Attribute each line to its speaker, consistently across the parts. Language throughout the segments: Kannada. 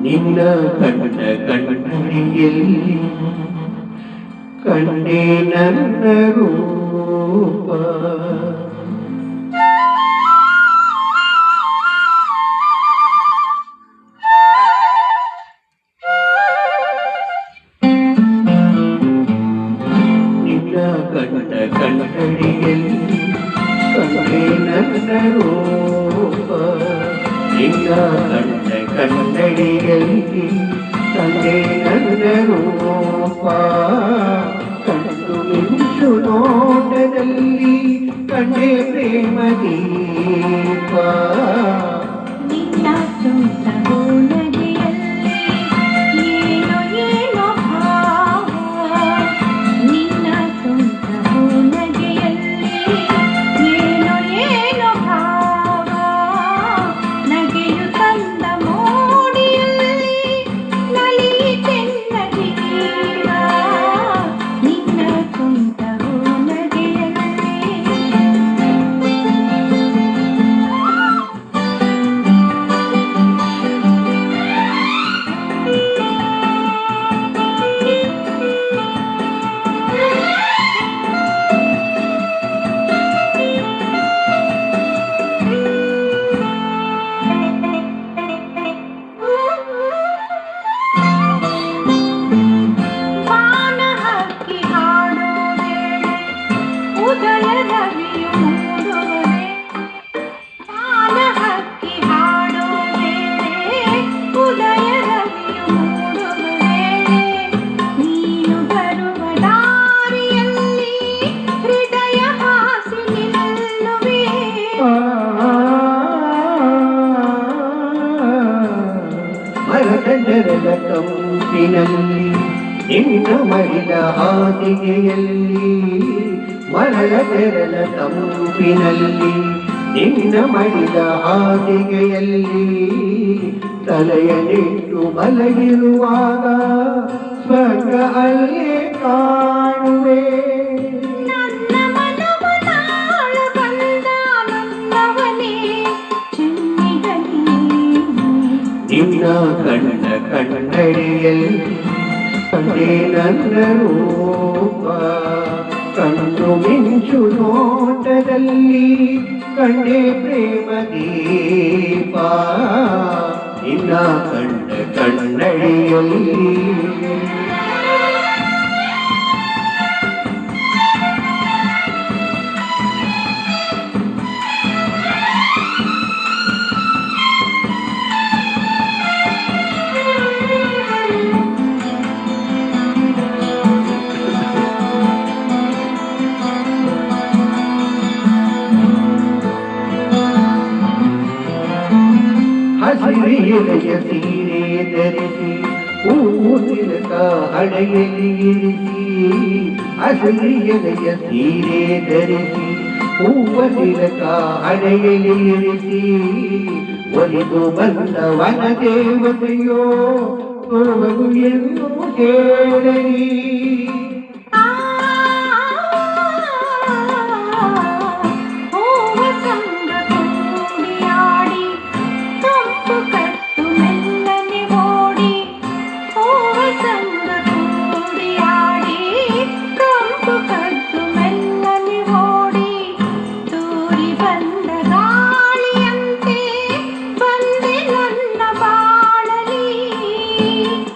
Speaker 1: ನಿನ್ನ ಕಂಡ ಕಣ್ಣಡಿಯಲ್ಲಿ ಕಂಡೇ ನನ್ನ ರೂಪ ನಿನ್ನ ಕಂಡ ಕಣ್ಣಡಿಯಲ್ಲಿ ಕಂಡೇ ನನ್ನ ರೂಪ ನಿನ್ನ ಕಂಡ ಕನ್ನಡಿಯಲ್ಲಿ ಕಂಡೇ ನನ್ನ ರೂಪ ಕಂಡು ಮಿಂಚು ನೋಟದಲ್ಲಿ ಕಂಡೇ ಪ್ರೇಮ ದೀಪ
Speaker 2: ನಿನ್ನ ತುಂಟ ನಗೆಯಲ್ಲಿ ಏನೋ ಏನೋ ಭಾವ ನಿನ್ನ ತುಂಟ ನಗೆಯಲ್ಲಿ ಏನೋ ಏನೋ ಭಾವ ನಗೆಯು ತಂದ ಮೋಡಿಯಲ್ಲಿ ನಲಿತೆನ್ನ ಜೀವ ನಿನ್ನ ತುಂಟ
Speaker 1: ಮರದೆರಳ ತಂಪಿನಲ್ಲಿ ನಿನ್ನ ಮರಿದ ಹಾದಿಗೆಯಲ್ಲಿ ಮರದೆರಳ ತಂಪಿನಲ್ಲಿ ನಿನ್ನ ಮರಿದ ಹಾದಿಗೆಯಲ್ಲಿ ತಲೆಯನ್ನಿಟ್ಟು ಮಲಗಿರುವಾಗ ಸ್ವರ್ಗ ಅಲ್ಲೇ ಕಾಣುವೆ ನಿನ್ನ ಕಣ್ಣ ಕನ್ನಡಿಯಲ್ಲಿ ಕಂಡೇ ನನ್ನ ರೂಪ ಕಂಡು ಮಿಂಚು ನೋಟದಲ್ಲಿ ಕಂಡೇ ಪ್ರೇಮ ದೀಪ ನಿನ್ನ ಕಣ್ಣ ಕನ್ನಡಿಯಲ್ಲಿ ಹಸಿರಿಯಲೆಯ ಸೀರೆ ಧರಿಸಿ ಹೂವು ತಿಲಕ ಹಣೆಯಲ್ಲಿ ಇರಿಸಿ ಹಸಿರಿಯಲೆಯ ಸೀರೆ ಧರಿಸಿ ಹೂವ ತಿಲಕ ಹಣೆಯಲ್ಲಿ ಇರಿಸಿ ಒಲಿದು ಬಂದ ವನ ದೇವತೆಯೋ ತೋರು ಎಂದು ಹೇಳಲಿ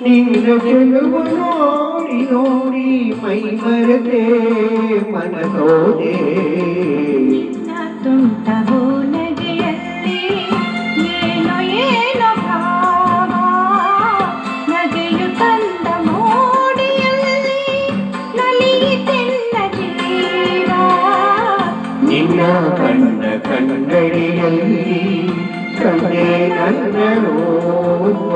Speaker 1: ನಿನ್ನ ಚೆಲುವು ನೋಡಿ ನೋಡಿ ಮೈ ಮರೆತೆ ಮನಸೋದೆ
Speaker 2: ತುಂಟ ನಗೆಯಲ್ಲಿ ಏನೋ ಏನೋ ಭಾವ ನಗೆಯು ತಂದ ಮೋಡಿಯಲ್ಲಿ ನಲಿತೆನ್ನ ಜೀವ
Speaker 1: ನಿನ್ನ ಕಣ್ಣ ಕನ್ನಡಿಯಲ್ಲಿ ಕಂಡೇ ನನ್ನ ರೂಪ